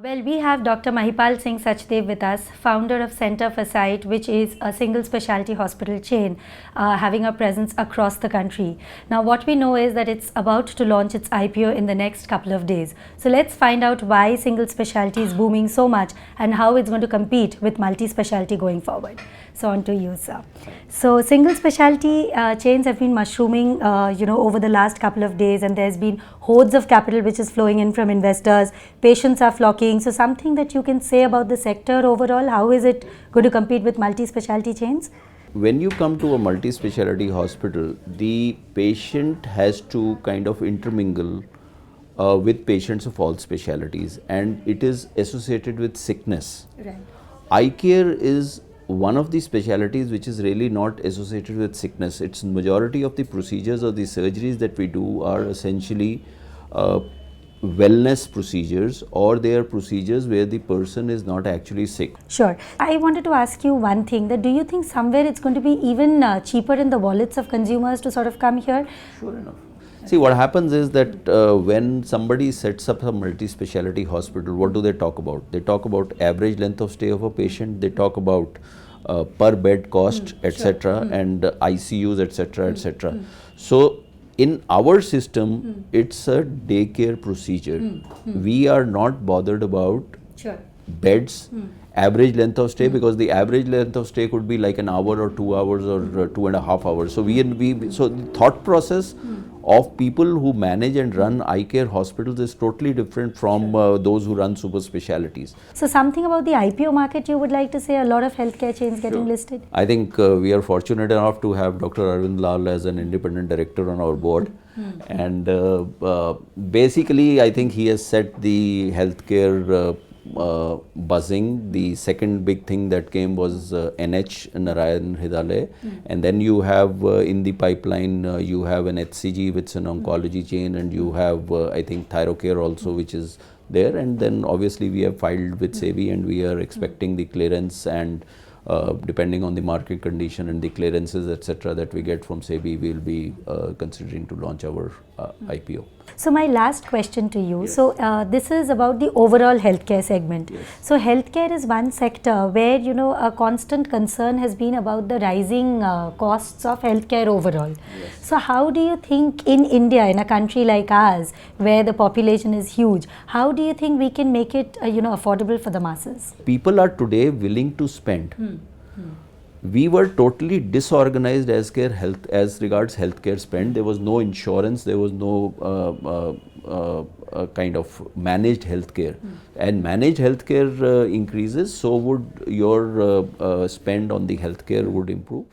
Well, we have Dr. Mahipal Singh Sachdev with us, founder of Center Facade, which is a single specialty hospital chain having a presence across the country. Now, what we know is that it's about to launch its IPO in the next couple of days. So let's find out why single specialty is booming so much and how it's going to compete with multi-specialty going forward. So on to you, sir. So single specialty chains have been mushrooming, over the last couple of days, and there's been hordes of capital which is flowing in from investors. Patients are flocking. So something that you can say about the sector overall, how is it going to compete with multi-specialty chains? When you come to a multi-speciality hospital, the patient has to kind of intermingle with patients of all specialties, and it is associated with sickness. Right. Eye care is one of the specialties which is really not associated with sickness. It's majority of the procedures or the surgeries that we do are essentially wellness procedures, or they are procedures where the person is not actually sick. Sure. I wanted to ask you one thing, that do you think somewhere it's going to be even cheaper in the wallets of consumers to sort of come here? Sure enough. See, what happens is that when somebody sets up a multi-speciality hospital, what do they talk about? They talk about average length of stay of a patient, they talk about per bed cost, etc., and ICUs, etc., etc. So, in our system, it's a daycare procedure. We are not bothered about beds, average length of stay, because the average length of stay could be like an hour or 2 hours or 2.5 hours. So so the thought process of people who manage and run eye care hospitals is totally different from those who run super specialities. So something about the IPO market you would like to say, a lot of healthcare chains getting listed? I think we are fortunate enough to have Dr. Arvind Lal as an independent director on our board. And basically I think he has set the healthcare buzzing. The second big thing that came was NH, Narayan Hridayalaya, and then you have in the pipeline you have an HCG, which is an oncology chain, and you have I think Thyrocare also, which is there, and then obviously we have filed with SEBI and we are expecting the clearance, and depending on the market condition and the clearances, etc., that we get from SEBI, we will be considering to launch our IPO. So my last question to you, so this is about the overall healthcare segment. So healthcare is one sector where, a constant concern has been about the rising costs of healthcare overall. So how do you think in India, in a country like ours, where the population is huge, how do you think we can make it, affordable for the masses? People are today willing to spend. We were totally disorganized as regards healthcare spend. There was no insurance, there was no kind of managed healthcare. And managed healthcare increases, so would your spend on the healthcare would improve.